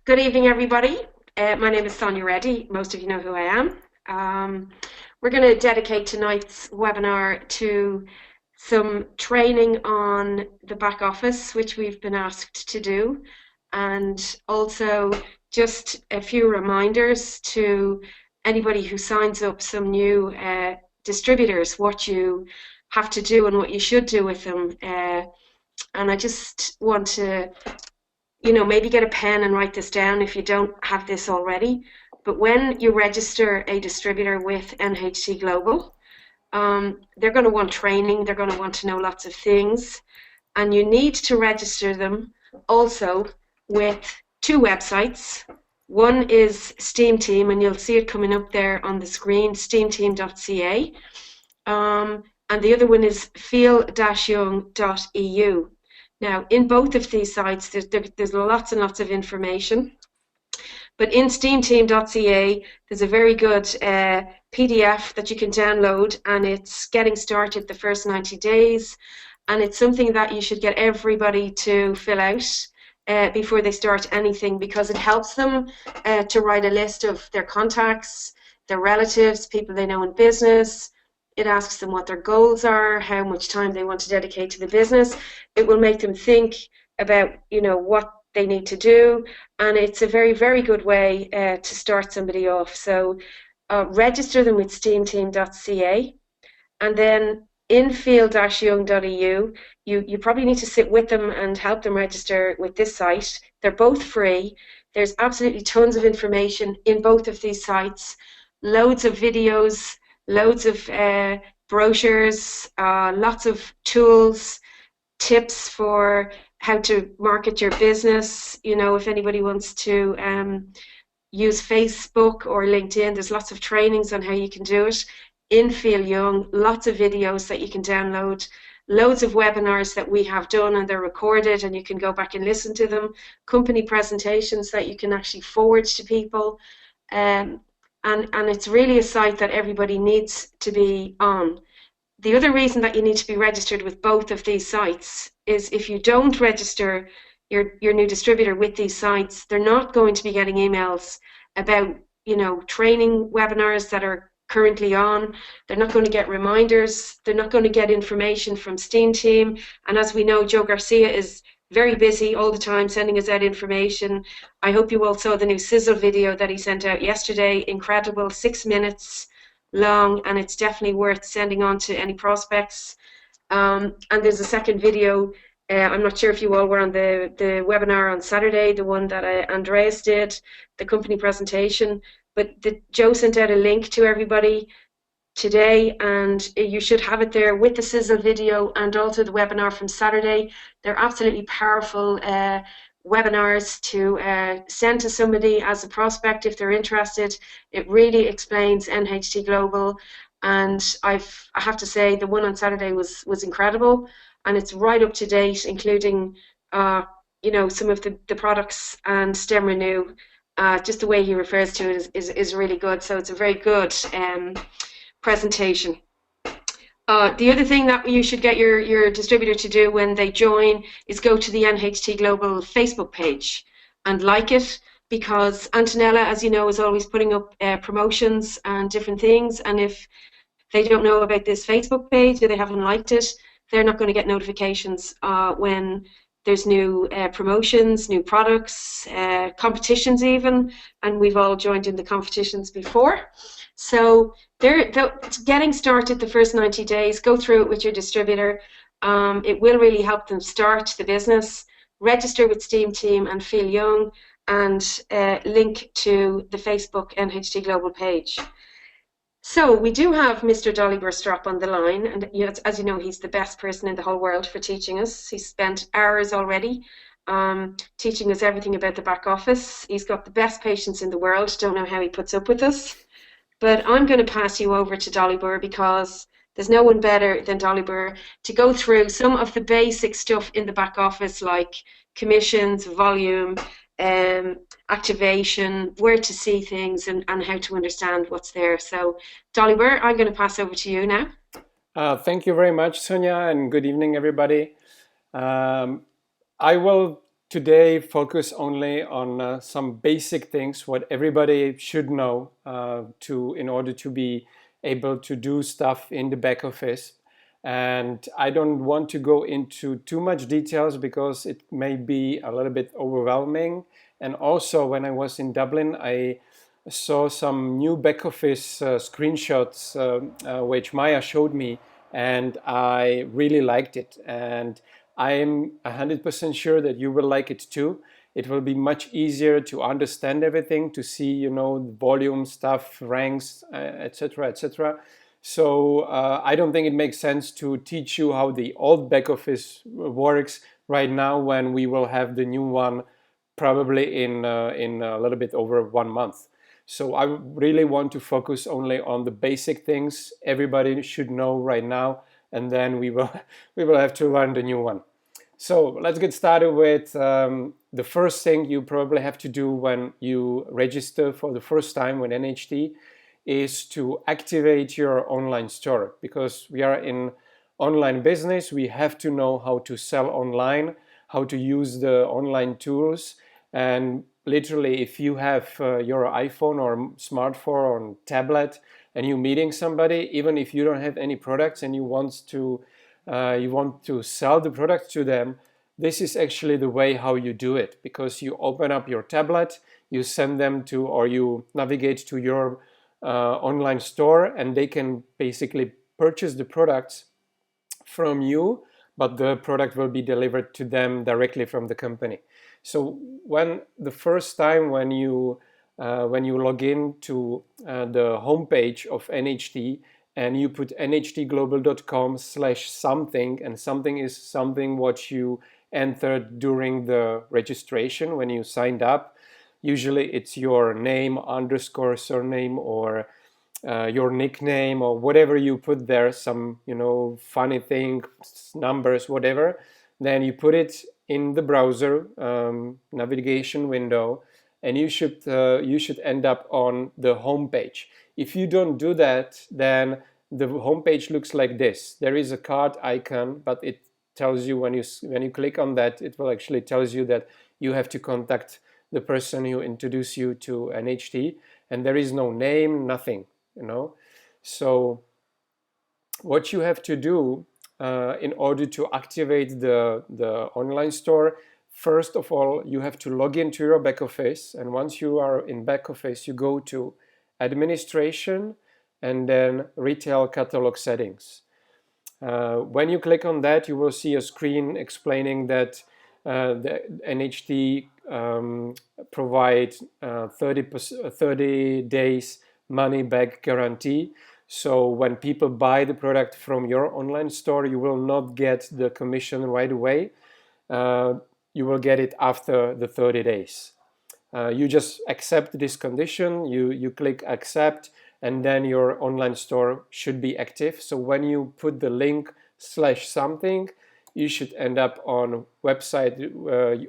Good evening, everybody. My name is Sonia Reddy. Most of you know who I am. We're going to dedicate tonight's webinar to some training on the back office, which we've been asked to do, and also just a few reminders to anybody who signs up some new distributors, what you have to do and what you should do with them. And I just want to maybe get a pen and write this down if you don't have this already. But when you register a distributor with NHT Global, they're going to want training. They're going to want to know lots of things. And you need to register them also with two websites. One is Steam Team, and you'll see it coming up there on the screen, steamteam.ca. And the other one is feel-young.eu. Now, in both of these sites, there's lots and lots of information. But in steamteam.ca, there's a very good PDF that you can download, and it's getting started the first 90 days. And it's something that you should get everybody to fill out before they start anything, because it helps them to write a list of their contacts, their relatives, people they know in business. It asks them what their goals are, how much time they want to dedicate to the business. It will make them think about, what they need to do. And it's a very, very good way to start somebody off. So register them with steamteam.ca. And then in feel-young.eu, you probably need to sit with them and help them register with this site. They're both free. There's absolutely tons of information in both of these sites, loads of videos, loads of brochures, lots of tools, tips for how to market your business. If anybody wants to use Facebook or LinkedIn, there's lots of trainings on how you can do it. In Feel Young, lots of videos that you can download, loads of webinars that we have done, and they're recorded and you can go back and listen to them, company presentations that you can actually forward to people. And it's really a site that everybody needs to be on. The other reason that you need to be registered with both of these sites is if you don't register your new distributor with these sites, they're not going to be getting emails about, training webinars that are currently on. They're not going to get reminders. They're not going to get information from Steam Team. And as we know, Joe Garcia is very busy all the time sending us out information. I hope you all saw the new sizzle video that he sent out yesterday. Incredible, 6 minutes long, and it's definitely worth sending on to any prospects. And there's a second video. I'm not sure if you all were on the webinar on Saturday, the one that Andreas did, the company presentation. But Joe sent out a link to everybody today, and you should have it there with the sizzle video and also the webinar from Saturday. They're absolutely powerful webinars to send to somebody as a prospect if they're interested. It really explains NHT Global, and I have to say the one on Saturday was incredible, and it's right up to date, including some of the products and STEM Renew. Just the way he refers to it is really good. So it's a very good presentation. The other thing that you should get your distributor to do when they join is go to the NHT Global Facebook page and like it, because Antonella, as you know, is always putting up promotions and different things, and if they don't know about this Facebook page or they haven't liked it, they're not going to get notifications when there's new promotions, new products, competitions even, and we've all joined in the competitions before. So they're getting started the first 90 days. Go through it with your distributor. It will really help them start the business. Register with Steam Team and Feel Young, and link to the Facebook NHT Global page. So we do have Mr. Dolly Strop on the line, and as you know, he's the best person in the whole world for teaching us. He's spent hours already teaching us everything about the back office. He's got the best patience in the world. Don't know how he puts up with us. But I'm going to pass you over to Dolly Burr, because there's no one better than Dolly Burr to go through some of the basic stuff in the back office, like commissions, volume, activation, where to see things, and how to understand what's there. So Dolly Burr, I'm going to pass over to you now. Thank you very much, Sonia, and good evening, everybody. I will today focus only on some basic things, what everybody should know to in order to be able to do stuff in the back office. And I don't want to go into too much details because it may be a little bit overwhelming. And also, when I was in Dublin, I saw some new back office screenshots which Maya showed me, and I really liked it. And I'm 100% sure that you will like it too. It will be much easier to understand everything, to see, volume, stuff, ranks, etc., etc. So I don't think it makes sense to teach you how the old back office works right now when we will have the new one probably in a little bit over 1 month. So I really want to focus only on the basic things everybody should know right now, and then we will we will have to learn the new one. So let's get started with the first thing you probably have to do when you register for the first time with NHT is to activate your online store, because we are in online business. We have to know how to sell online, how to use the online tools. And literally, if you have your iPhone or smartphone or tablet and you're meeting somebody, even if you don't have any products and you want to sell the product to them, this is actually the way how you do it, because you open up your tablet, you send them to, or you navigate to your online store, and they can basically purchase the products from you, but the product will be delivered to them directly from the company. So when the first time when you log in to the homepage of NHT and you put nhtglobal.com/something, and something is something what you entered during the registration when you signed up. Usually it's your name underscore surname, or your nickname, or whatever you put there, some funny thing, numbers, whatever. Then you put it in the browser navigation window, and you should end up on the home page. If you don't do that, then the home page looks like this. There is a card icon, but it tells you when you click on that, it will actually tells you that you have to contact the person who introduced you to NHT, and there is no name, nothing. So what you have to do in order to activate the online store, first of all, you have to log into your back office. And once you are in back office, you go to administration and then retail catalog settings. When you click on that, you will see a screen explaining that the NHT provide 30 days money back guarantee. So when people buy the product from your online store, you will not get the commission right away. You will get it after the 30 days. You just accept this condition, you click accept, and then your online store should be active. So when you put the link /something, you should end up on website,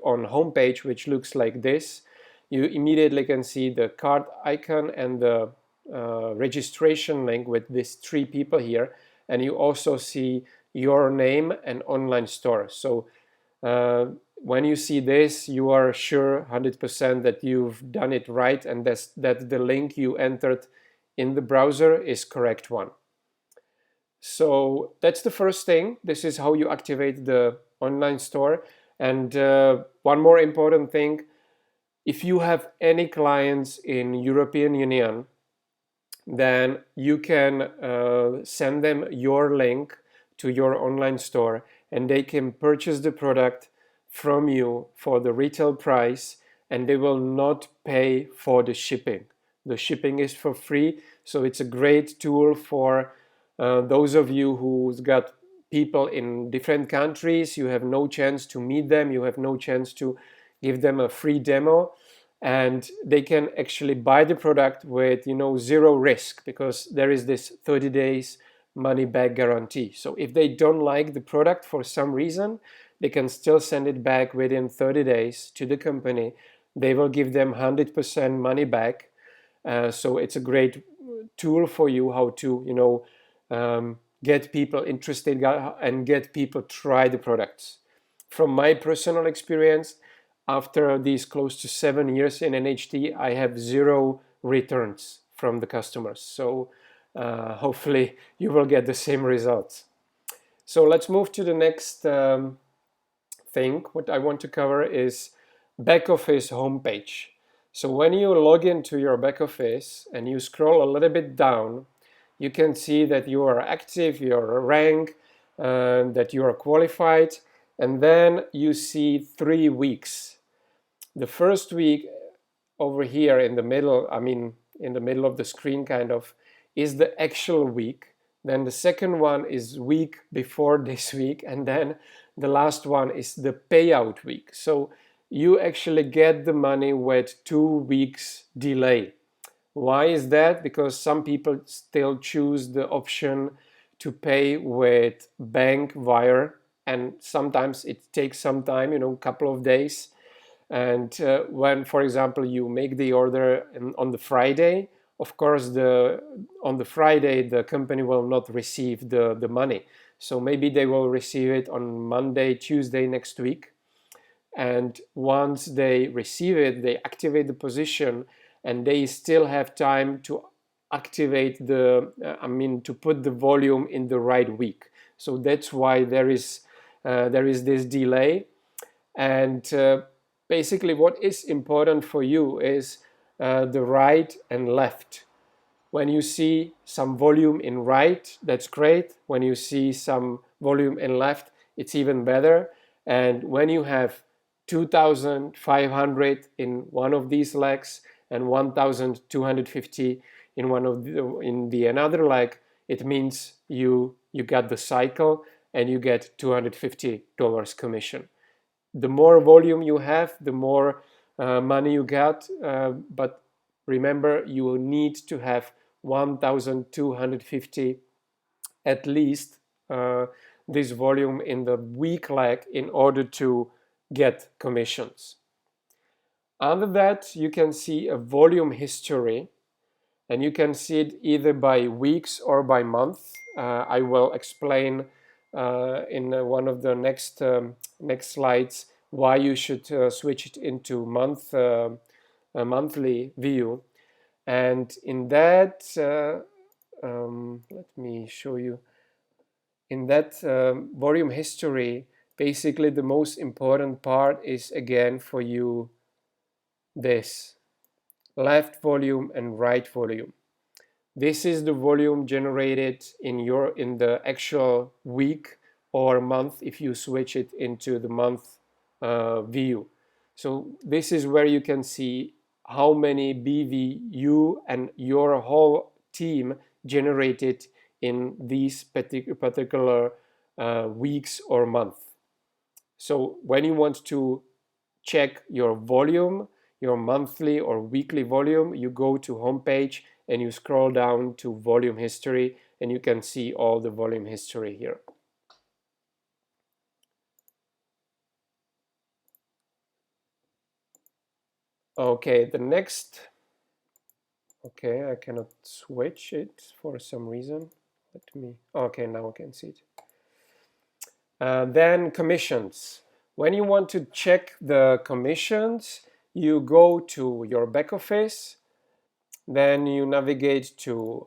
on homepage, which looks like this. You immediately can see the card icon and the registration link with these 3 people here, and you also see your name and online store. So when you see this, you are sure 100% that you've done it right, and that the link you entered in the browser is correct one. So that's the first thing. This is how you activate the online store. And one more important thing, if you have any clients in European Union, then you can send them your link to your online store, and they can purchase the product from you for the retail price, and they will not pay for the shipping. The shipping is for free, so it's a great tool for those of you who's got people in different countries. You have no chance to meet them, you have no chance to give them a free demo, and they can actually buy the product with 0 risk, because there is this 30 days money back guarantee. So if they don't like the product for some reason, they can still send it back within 30 days to the company. They will give them 100% money back. So it's a great tool for you how to get people interested and get people try the products. From my personal experience, after these close to 7 years in NHT, I have 0 returns from the customers. So hopefully you will get the same results. So let's move to the next thing. What I want to cover is back office homepage. So when you log into your back office and you scroll a little bit down, you can see that you are active, your rank, that you are qualified, and then you see 3 weeks. The first week over here in the middle, I mean in the middle of the screen kind of, is the actual week. Then the second one is week before this week, and then the last one is the payout week. So you actually get the money with 2 weeks delay. Why is that? Because some people still choose the option to pay with bank wire, and sometimes it takes some time, a couple of days. And when, for example, you make the order on the Friday, of course, on the Friday, the company will not receive the money. So maybe they will receive it on Monday, Tuesday next week. And once they receive it, they activate the position, and they still have time to activate to put the volume in the right week. So that's why there is this delay. And basically what is important for you is the right and left. When you see some volume in right, that's great. When you see some volume in left, it's even better. And when you have 2,500 in one of these legs and 1,250 in the another leg, it means you got the cycle and you get $250 commission. The more volume you have, the more money you get. But remember, you need to have 1,250 at least this volume in the week leg in order to get commissions. Under that, you can see a volume history, and you can see it either by weeks or by month. I will explain in one of the next slides why you should switch it into a monthly view. And in that, let me show you. In that volume history, basically the most important part is again for you this left volume and right volume. This is the volume generated in the actual week or month if you switch it into the month view. So this is where you can see how many BV you and your whole team generated in these particular weeks or month. So when you want to check your volume, your monthly or weekly volume, you go to homepage and you scroll down to volume history, and you can see all the volume history here. Okay, the next, okay, I cannot switch it for some reason. Okay, now I can see it. Then commissions. When you want to check the commissions, you go to your back office, then you navigate to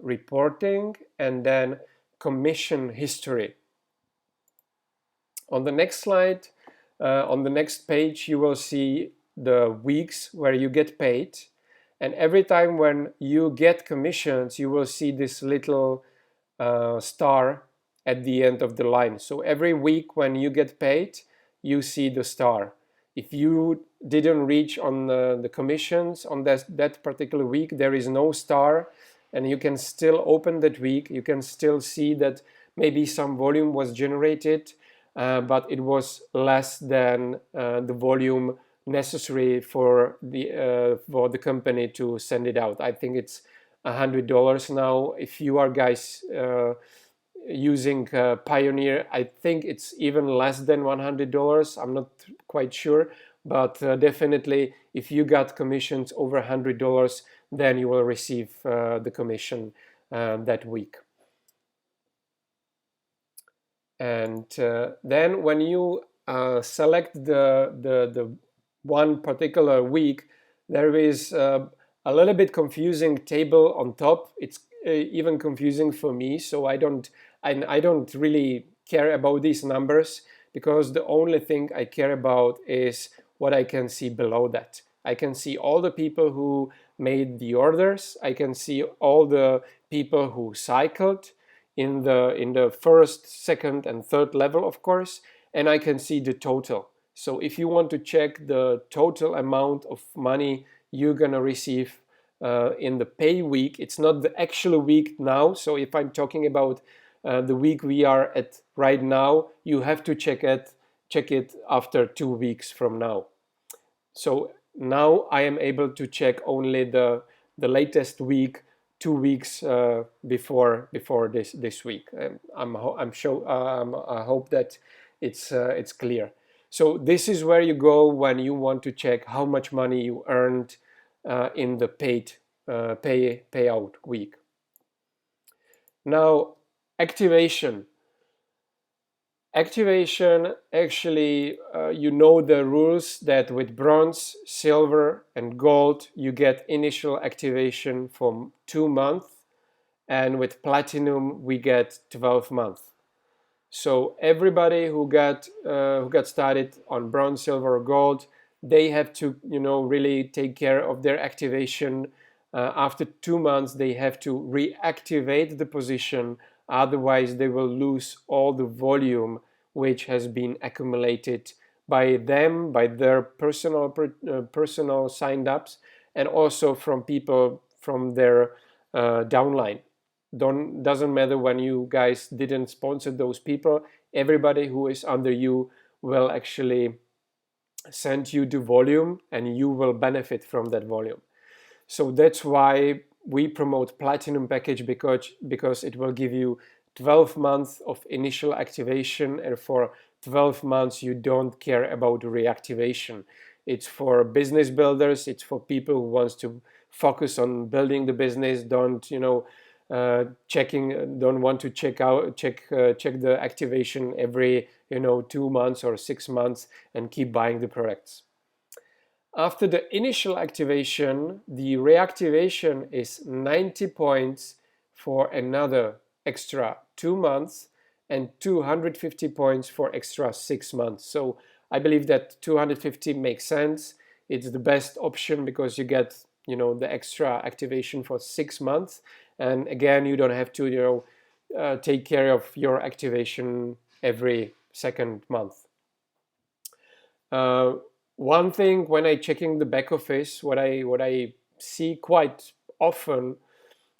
reporting, and then commission history. On the next slide, on the next page, you will see the weeks where you get paid. And every time when you get commissions, you will see this little star at the end of the line. So every week when you get paid, you see the star. If you didn't reach on the commissions on that particular week, there is no star, and you can still open that week. You can still see that maybe some volume was generated, but it was less than the volume necessary for the company to send it out. I think it's $100 now. If you are guys using Pioneer, I think it's even less than $100. I'm not quite sure, but definitely if you got commissions over $100, then you will receive the commission that week. And then when you select the one particular week, there is a little bit confusing table on top. It's even confusing for me, so I don't really care about these numbers, because the only thing I care about is what I can see below that. I can see all the people who made the orders. I can see all the people who cycled in the first, second, and third level, of course, and I can see the total. So if you want to check the total amount of money you're gonna receive in the pay week, it's not the actual week now. So if I'm talking about the week we are at right now, you have to check it after 2 weeks from now. So now I am able to check only the latest week, 2 weeks before this week. I hope that it's clear. So this is where you go when you want to check how much money you earned in the payout week. Now, activation. Activation, actually, you know the rules that with bronze, silver, and gold, you get initial activation for 2 months, and with platinum, we get 12 months. So everybody who got started on bronze, silver, or gold, they have to really take care of their activation. After 2 months, they have to reactivate the position. Otherwise, they will lose all the volume which has been accumulated by them, by their personal signed ups, and also from people from their downline. Doesn't matter when you guys didn't sponsor those people. Everybody who is under you will actually send you the volume, and you will benefit from that volume. So that's why we promote platinum package, because it will give you 12 months of initial activation, and for 12 months you don't care about reactivation. It's for business builders, it's for people who wants to focus on building the business, don't want to check the activation every 2 months or 6 months and keep buying the products. After the initial activation, the reactivation is 90 points for another extra 2 months, and 250 points for extra 6 months. So I believe that 250 makes sense. It's the best option because you get the extra activation for 6 months, and again, you don't have to take care of your activation every second month. One thing when I checking the back office, what I see quite often,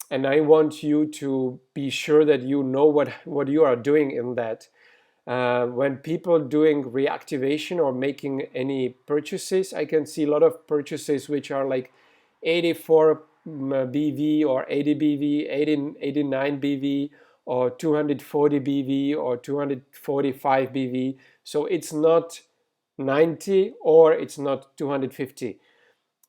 and I want you to be sure that you know what you are doing in that. When people doing reactivation or making any purchases, I can see a lot of purchases which are like 84 BV or 80 BV, 89 BV, or 240 BV or 245 BV. So it's not 90 or it's not 250.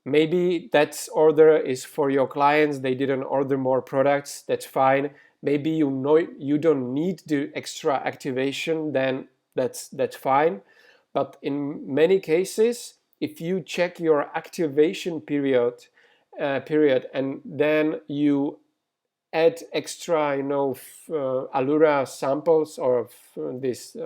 Maybe that order is for your clients, they didn't order more products, that's fine. Maybe you don't need the extra activation, then that's fine. But in many cases, if you check your activation period and then you add extra Allura samples or this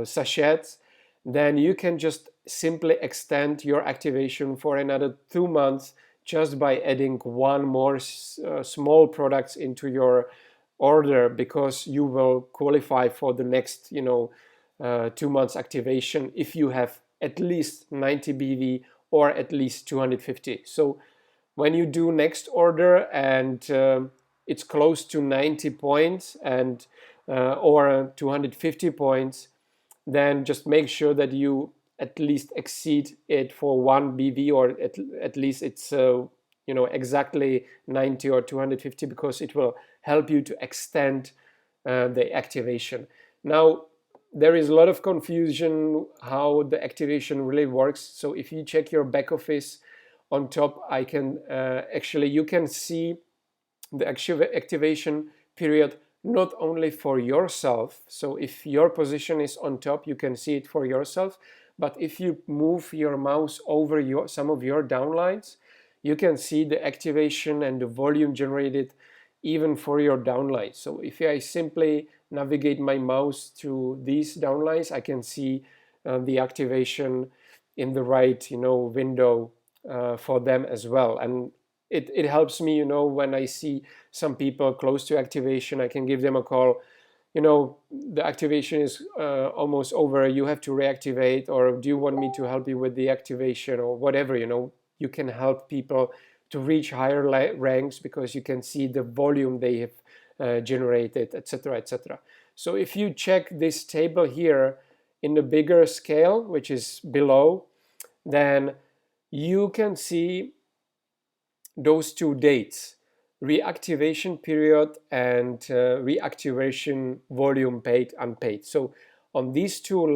sachets, then you can just simply extend your activation for another 2 months just by adding one more small products into your order, because you will qualify for the next 2 months activation if you have at least 90 BV or at least 250. So when you do next order and it's close to 90 points and or 250 points, then just make sure that you at least exceed it for 1 BV, or at least it's exactly 90 or 250, because it will help you to extend the activation. Now, there is a lot of confusion how the activation really works. So if you check your back office on top, you can see the activation period not only for yourself. So if your position is on top, you can see it for yourself. But if you move your mouse over some of your downlines, you can see the activation and the volume generated even for your downlines. So if I simply navigate my mouse to these downlines, I can see the activation in the right, window for them as well. And it helps me, when I see some people close to activation, I can give them a call. The activation is almost over. You have to reactivate, or do you want me to help you with the activation, or whatever. You can help people to reach higher ranks because you can see the volume they have generated, etc., etc. So if you check this table here in the bigger scale, which is below, then you can see those two dates, reactivation period and reactivation volume paid, unpaid. So on these two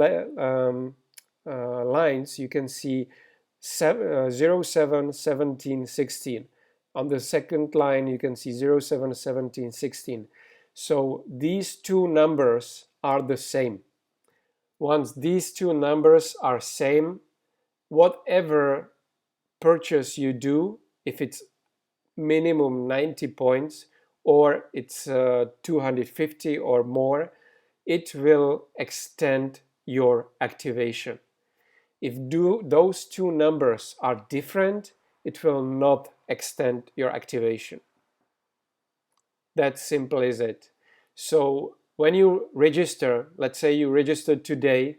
lines, you can see 07, 17, 16. On the second line, you can see 07, 17, 16. So these two numbers are the same. Once these two numbers are same, whatever purchase you do, if it's minimum 90 points or it's 250 or more, it will extend your activation. If those two numbers are different, it will not extend your activation. That simple is it. So when you register, let's say you registered today,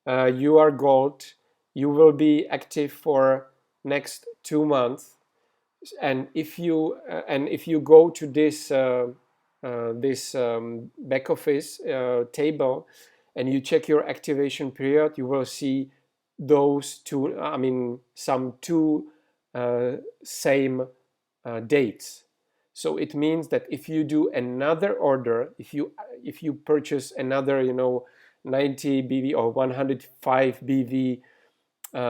you are gold, you will be active for next 2 months. And if you go to this back office table and you check your activation period, you will see those two, some two same dates. So it means that if you do another order, if you purchase another 90 BV or 105 BV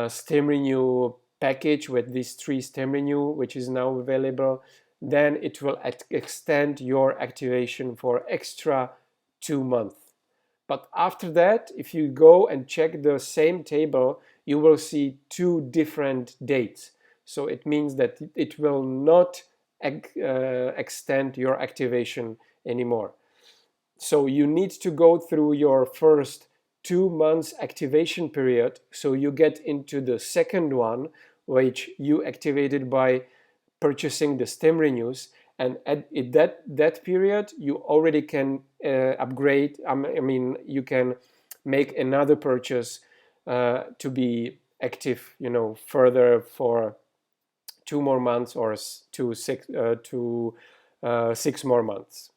stem renew package with these 3 stem renew, which is now available, then it will extend your activation for extra 2 months. But after that, if you go and check the same table, you will see 2 different dates. So it means that it will not extend your activation anymore. So you need to go through your first 2 months activation period, so you get into the second one, which you activated by purchasing the stem renews. And at that period, you already can upgrade. You can make another purchase to be active, further for 2 more months or to 6 more months.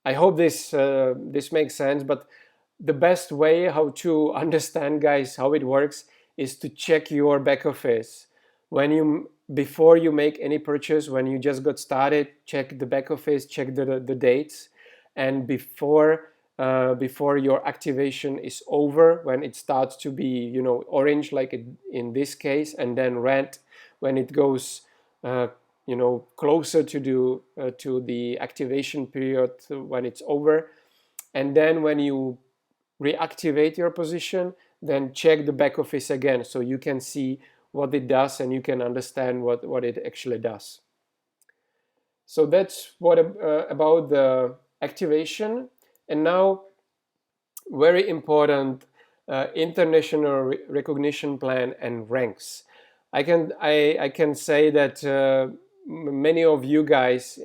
I hope this makes sense, but the best way how to understand, guys, how it works is to check your back office. Before you make any purchase, when you just got started, check the back office, check the dates, and before your activation is over, when it starts to be orange like in this case, and then red when it goes closer to the activation period when it's over. And then when you reactivate your position, then check the back office again so you can see what it does and you can understand what it actually does. So that's what about the activation. And now, very important, international recognition plan and ranks. I can say that many of you guys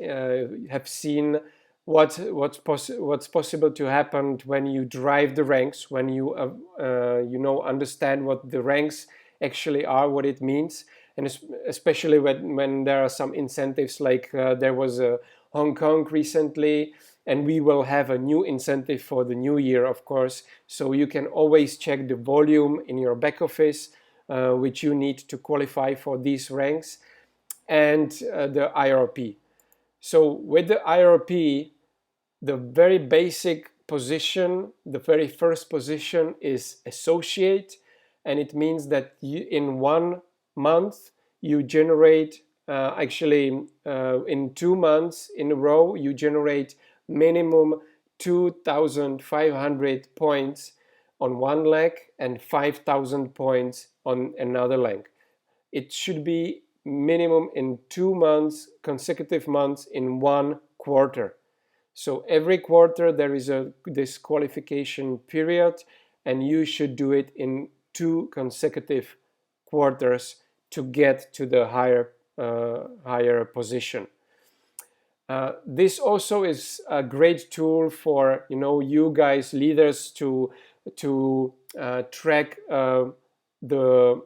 have seen what's possible to happen when you drive the ranks, when you understand what the ranks actually are, what it means, and especially when there are some incentives, like there was a Hong Kong recently, and we will have a new incentive for the new year, of course. So you can always check the volume in your back office, which you need to qualify for these ranks, and the IRP. So with the IRP, the very basic position, the very first position is associate, and it means that in 1 month you generate in 2 months in a row you generate minimum 2,500 points on one leg and 5,000 points on another leg. It should be minimum in 2 months, consecutive months in one quarter. So every quarter there is a this qualification period, and you should do it in 2 consecutive quarters to get to the higher position. This also is a great tool for you guys leaders to track the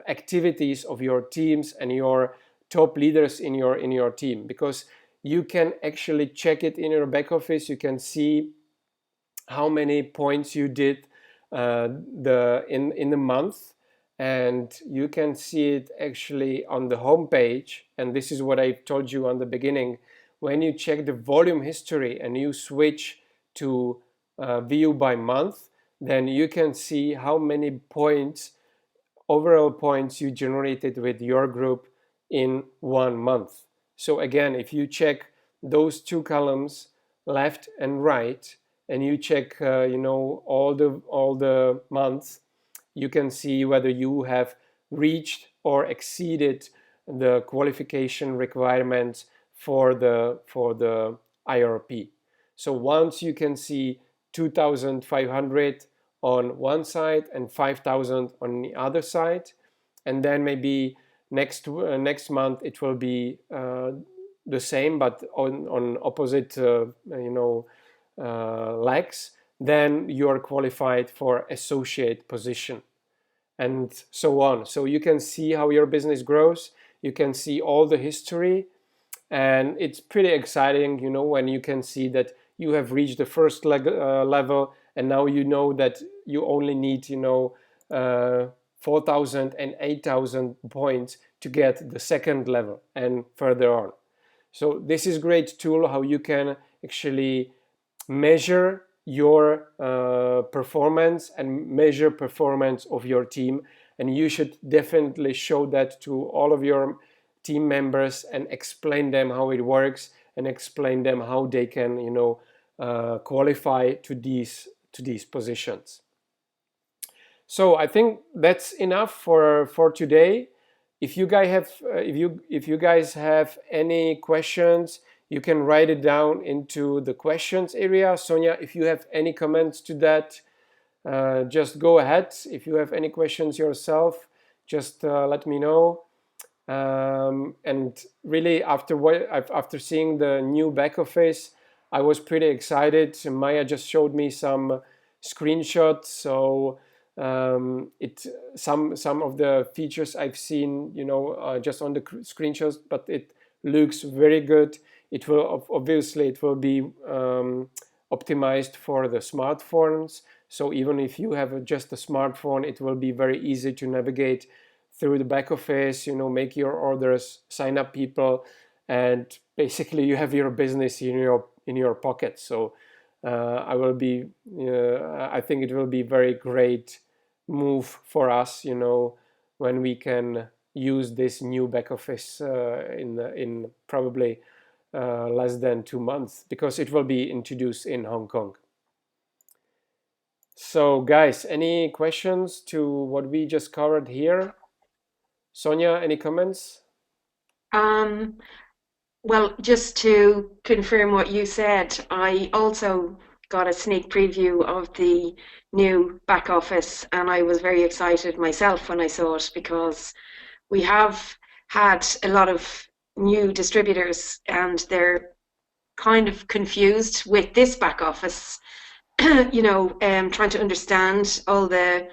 activities of your teams and your top leaders in your team, because you can actually check it in your back office. You can see how many points you did in the month, and you can see it actually on the home page. And this is what I told you on the beginning. When you check the volume history and you switch to view by month, then you can see how many points, overall points, you generated with your group in 1 month. So again, if you check those two columns, left and right, and you check all the months, you can see whether you have reached or exceeded the qualification requirements for the IRP. So once you can see 2,500 on one side and 5,000 on the other side, and then maybe next month it will be the same but on opposite legs, then you are qualified for associate position, and so on. So you can see how your business grows. You can see all the history, and it's pretty exciting, when you can see that you have reached the first level, and now you know that you only need 4,000 and 8,000 points to get the second level and further on. So this is a great tool how you can actually measure your performance and measure performance of your team, and you should definitely show that to all of your team members and explain them how it works and explain them how they can qualify to these positions. So I think that's enough for today. If you guys have any questions, you can write it down into the questions area. Sonia, if you have any comments to that, just go ahead. If you have any questions yourself, just let me know. And really, after seeing the new back office, I was pretty excited. Maya just showed me some screenshots. So some of the features I've seen, just on the screenshots, but it looks very good. It will obviously be optimized for the smartphones. So even if you have just a smartphone, it will be very easy to navigate through the back office, make your orders, sign up people, and basically you have your business in your pocket. So I think it will be very great move for us, when we can use this new back office in probably less than 2 months, because it will be introduced in Hong Kong. So guys, any questions to what we just covered here? Sonia, any comments? Well, just to confirm what you said, I also got a sneak preview of the new back office, and I was very excited myself when I saw it, because we have had a lot of new distributors and they're kind of confused with this back office, trying to understand all the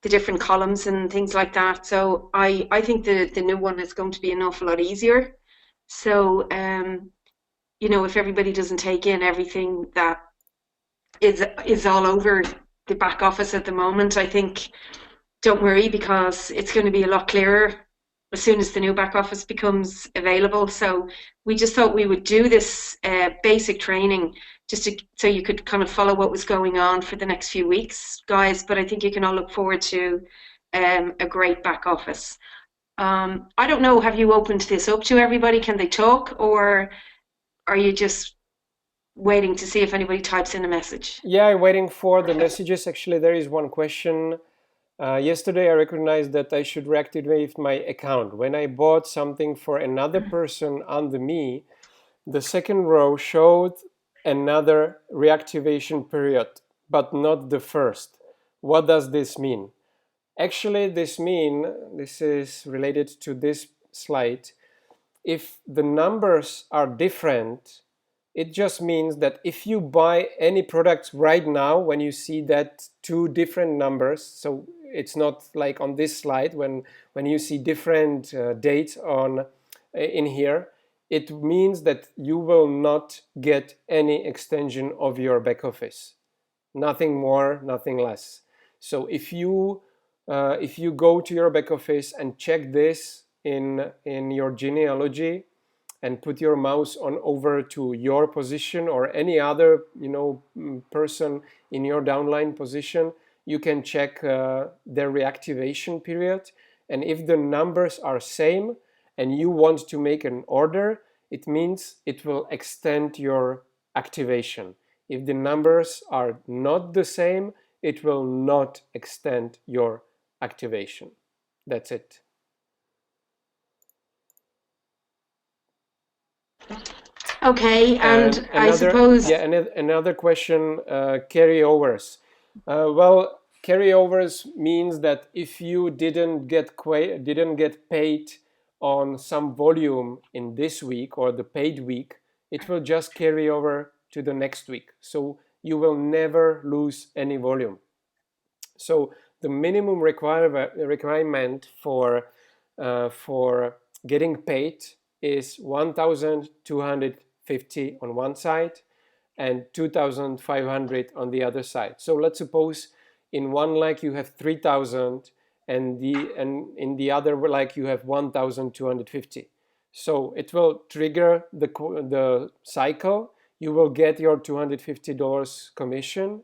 different columns and things like that. So I think the new one is going to be an awful lot easier. So, if everybody doesn't take in everything that is all over the back office at the moment, I think don't worry, because it's going to be a lot clearer as soon as the new back office becomes available. So we just thought we would do this basic training so you could kind of follow what was going on for the next few weeks, guys. But I think you can all look forward to a great back office. I don't know, have you opened this up to everybody? Can they talk, or are you just waiting to see if anybody types in a message. Yeah, waiting for the messages. Actually, there is one question. Yesterday, I recognized that I should reactivate my account. When I bought something for another person under me, the second row showed another reactivation period, but not the first. What does this mean? Actually, this is related to this slide. If the numbers are different, it just means that if you buy any products right now, when you see that two different numbers, so it's not like on this slide when you see different dates on in here, it means that you will not get any extension of your back office. Nothing more, nothing less. So if you go to your back office and check this in your genealogy and put your mouse on over to your position or any other person in your downline position, you can check their reactivation period. And if the numbers are same and you want to make an order, it means it will extend your activation. If the numbers are not the same, it will not extend your activation. That's it. Okay, and I suppose Another question, carryovers. Well, carryovers means that if you didn't get paid on some volume in this week or the paid week, it will just carry over to the next week. So you will never lose any volume. So the minimum requirement for getting paid is 1,250 on one side and 2,500 on the other side. So let's suppose in one leg you have 3,000 and in the other leg you have 1,250. So it will trigger the cycle. You will get your $250 commission,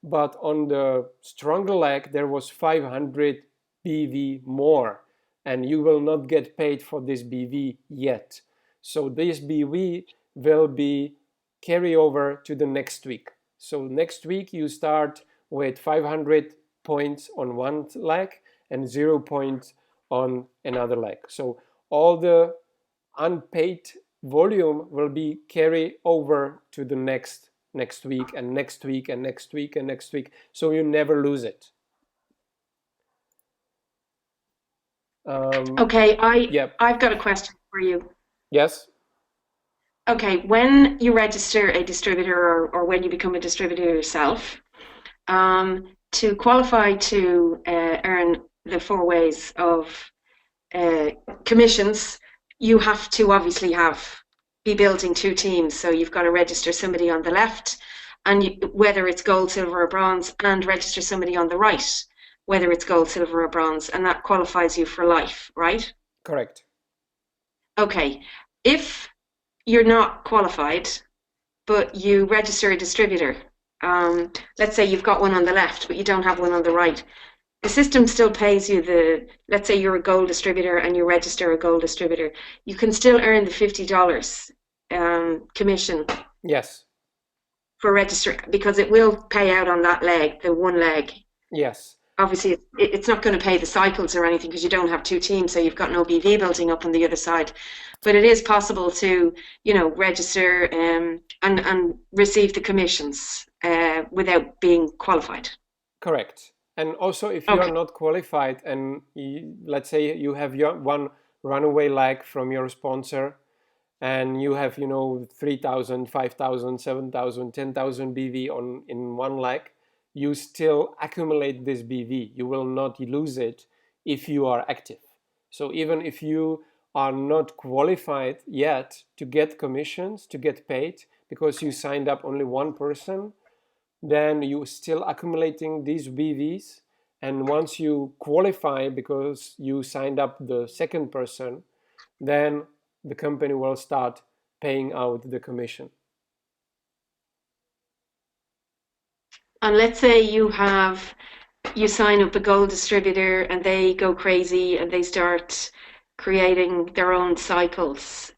but on the stronger leg there was 500 BV more, and you will not get paid for this BV yet. So this BV will be carry over to the next week. So next week you start with 500 points on one leg and 0 points on another leg. So all the unpaid volume will be carried over to the next week and next week and next week and next week, so you never lose it. okay, Yep. I've got a question for you. Yes. Okay, when you register a distributor or when you become a distributor yourself, to qualify to earn the four ways of uh, commissions, you have to obviously be building two teams. So you've got to register somebody on the left, and whether it's gold, silver, or bronze, and register somebody on the right, whether it's gold, silver, or bronze, and that qualifies you for life, right? Correct. Okay, if you're not qualified, but you register a distributor, let's say you've got one on the left, but you don't have one on the right. The system still pays you let's say you're a gold distributor and you register a gold distributor, you can still earn the $50 commission. Yes. For registering, because it will pay out on that leg, the one leg. Yes. Obviously, it's not going to pay the cycles or anything because you don't have two teams, so you've got no BV building up on the other side. But it is possible to, register and receive the commissions without being qualified. Correct. And also, if you are not qualified and let's say you have one runaway leg from your sponsor and you have 3,000, 5,000, 7,000, 10,000 BV in one leg, you still accumulate this BV. You will not lose it if you are active. So even if you are not qualified yet to get commissions, to get paid, because you signed up only one person, then you still accumulating these BVs. And once you qualify because you signed up the second person, then the company will start paying out the commission. And let's say you sign up a gold distributor and they go crazy and they start creating their own cycles.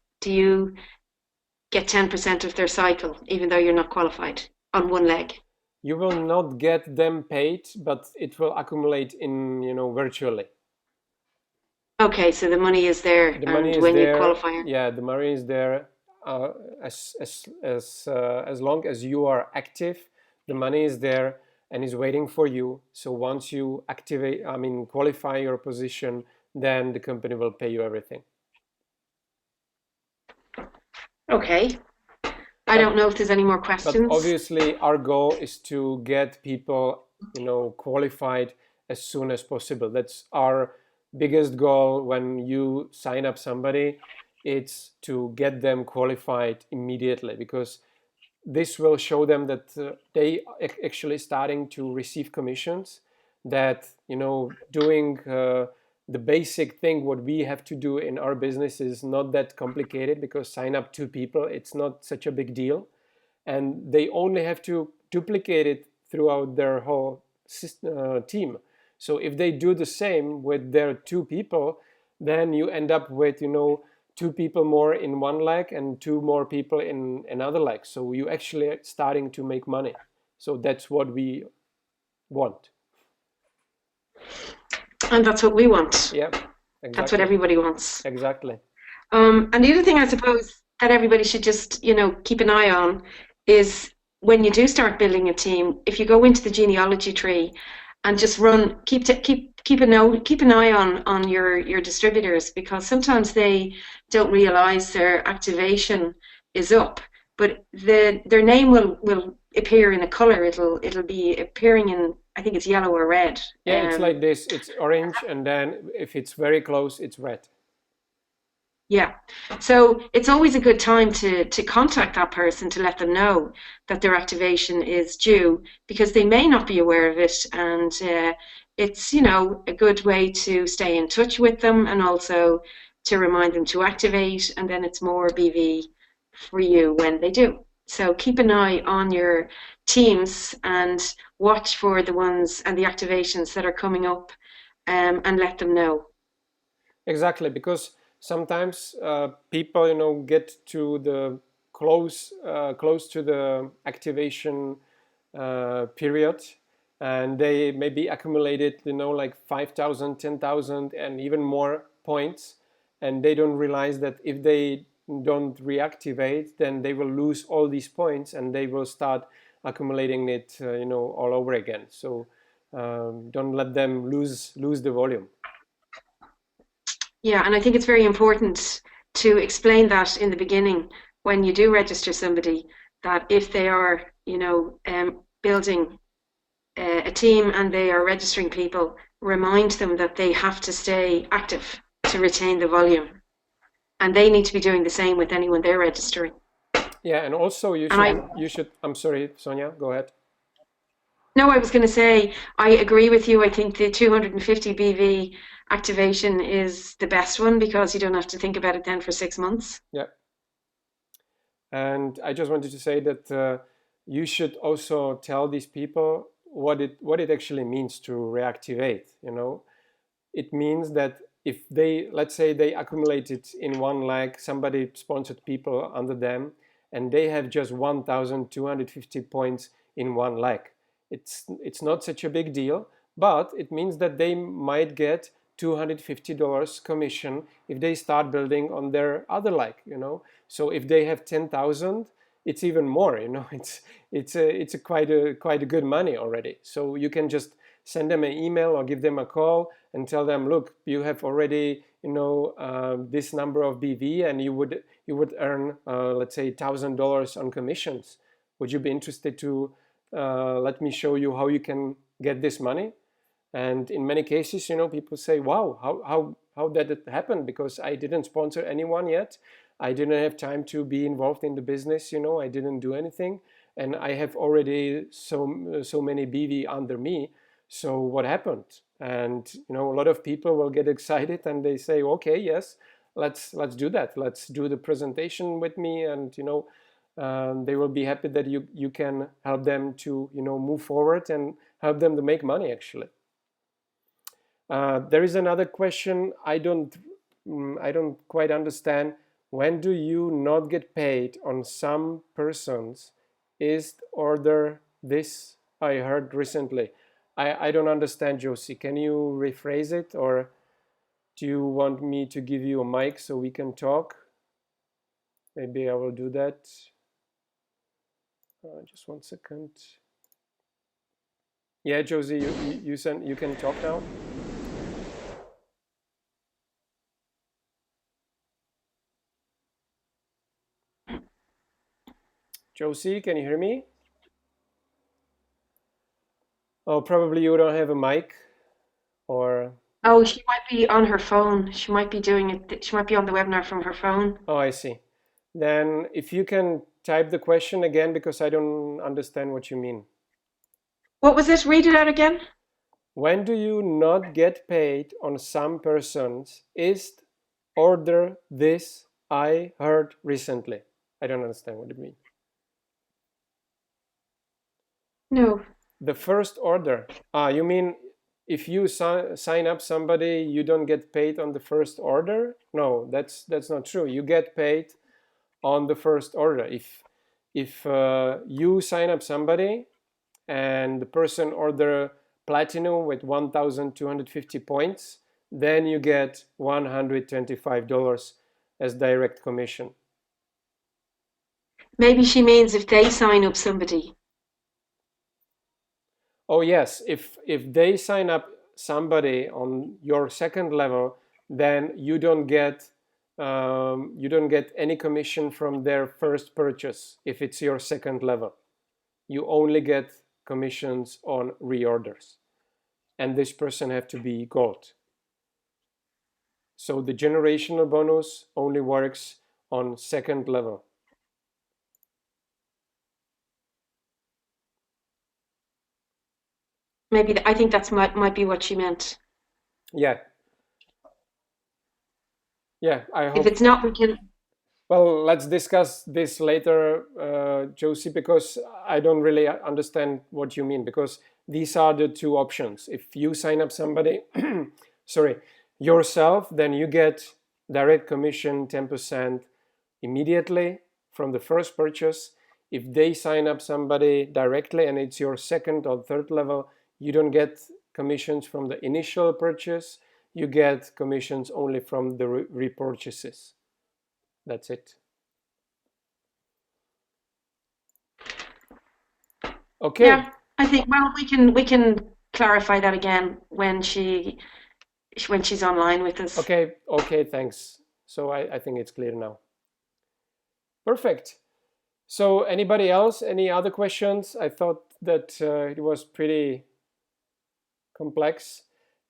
get 10% of their cycle, even though you're not qualified on one leg. You will not get them paid, but it will accumulate in, virtually. Okay, so the money is there, The money and is when you there. qualify, Yeah, the money is there. As long as you are active, the money is there and is waiting for you. So once you qualify your position, then the company will pay you everything. okay. I don't But know if there's any more but questions. obviously our goal is to get people, qualified as soon as possible. That's our biggest goal when you sign up somebody. It's to get them qualified immediately, because this will show them that they actually starting to receive commissions, that doing the basic thing what we have to do in our business is not that complicated, because sign up 2 people, it's not such a big deal, and they only have to duplicate it throughout their whole team. So if they do the same with their 2 people, then you end up with 2 people more in one leg and 2 more people in another leg. So you actually are starting to make money. So that's what we want. And that's what we want. Yeah, That's what exactly, everybody wants. exactly. And the other thing I suppose that everybody should just, keep an eye on is when you do start building a team, if you go into the genealogy tree and just keep an eye on your distributors, because sometimes they don't realize their activation is up, but their name will appear in a color. It'll be appearing in, I think it's yellow or red. Yeah, it's like this. It's orange, and then if it's very close, it's red. Yeah. So it's always a good time to contact that person to let them know that their activation is due, because they may not be aware of it. And it's, a good way to stay in touch with them, and also to remind them to activate. And then it's more BV for you when they do. So keep an eye on your teams and watch for the ones and the activations that are coming up, and let them know. Exactly, because sometimes people, get to the close to the activation period, and they maybe accumulated, like 5,000, 10,000, and even more points, and they don't realize that if they don't reactivate, then they will lose all these points, and they will start accumulating it, all over again. So don't let them lose the volume. Yeah, and I think it's very important to explain that in the beginning when you do register somebody, that if they are, building a team and they are registering people, remind them that they have to stay active to retain the volume. And they need to be doing the same with anyone they're registering. Yeah, and also And you should. I'm sorry, Sonia, go ahead. no, I was going to say, I agree with you. I think the 250 BV activation is the best one, because you don't have to think about it then for 6 months. Yeah, and I just wanted to say that you should also tell these people what it actually means to reactivate. It means that if they, let's say, they accumulated in one leg, somebody sponsored people under them, and they have just 1,250 points in one leg. It's not such a big deal, but it means that they might get $250 commission if they start building on their other leg. So if they have 10,000, it's even more. It's a quite a good money already. So you can just send them an email or give them a call and tell them, look, you have already this number of BV, and you would earn let's say $1,000 on commissions. Would you be interested to let me show you how you can get this money? And in many cases, people say, wow, how did it happen? Because I didn't sponsor anyone yet. I didn't have time to be involved in the business. I didn't do anything, and I have already so many BV under me. So what happened? And a lot of people will get excited and they say, okay, yes, let's do that. Let's do the presentation with me, and they will be happy that you can help them to move forward and help them to make money actually. There is another question. I don't quite understand. When do you not get paid on some persons is order this I heard recently. I don't understand, Josie. Can you rephrase it, or do you want me to give you a mic so we can talk? Maybe I will do that. Just 1 second. Yeah, Josie, you can talk now. Josie, can you hear me? Oh, probably you don't have a mic, or Oh, she might be on her phone. She might be doing it. She might be on the webinar from her phone. oh, I see. Then if you can type the question again, because I don't understand what you mean. What was it? Read it out again. When do you not get paid on some persons is order this I heard recently. I don't understand what it means. No. The first order. You mean if you sign up somebody, you don't get paid on the first order? No, that's not true. You get paid on the first order. If you sign up somebody and the person order platinum with 1,250 points, then you get $125 as direct commission. Maybe she means if they sign up somebody. Oh yes, if they sign up somebody on your second level, then you don't get any commission from their first purchase if it's your second level. You only get commissions on reorders, and this person have to be gold. So the generational bonus only works on second level. Maybe I think that's might be what she meant. Yeah. Yeah, I hope. If it's not, we can. Well, let's discuss this later, Josie, because I don't really understand what you mean, because these are the two options. If you sign up somebody, sorry, yourself, then you get direct commission 10% immediately from the first purchase. If they sign up somebody directly and it's your second or third level, you don't get commissions from the initial purchase. You get commissions only from the repurchases. That's it. Okay. Yeah, I think. Well, we can clarify that again when she's online with us. Okay. Okay. Thanks. So I think it's clear now. Perfect. So anybody else? Any other questions? I thought that it was pretty complex.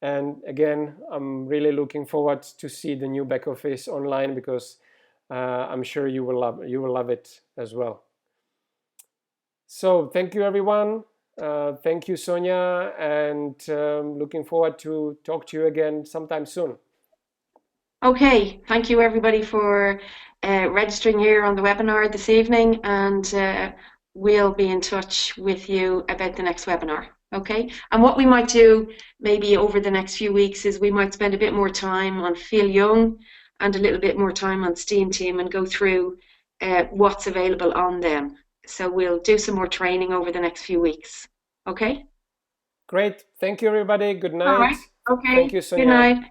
And again, I'm really looking forward to see the new back office online, because I'm sure you will love it as well. So thank you, everyone. Thank you, Sonia, and looking forward to talk to you again sometime soon. Okay, thank you everybody for registering here on the webinar this evening, and we'll be in touch with you about the next webinar. Okay, and what we might do maybe over the next few weeks is we might spend a bit more time on Feel Young and a little bit more time on Steam Team and go through what's available on them. So we'll do some more training over the next few weeks. Okay? Great. Thank you, everybody. Good night. All right. Okay. Thank you, Good Sonia. night.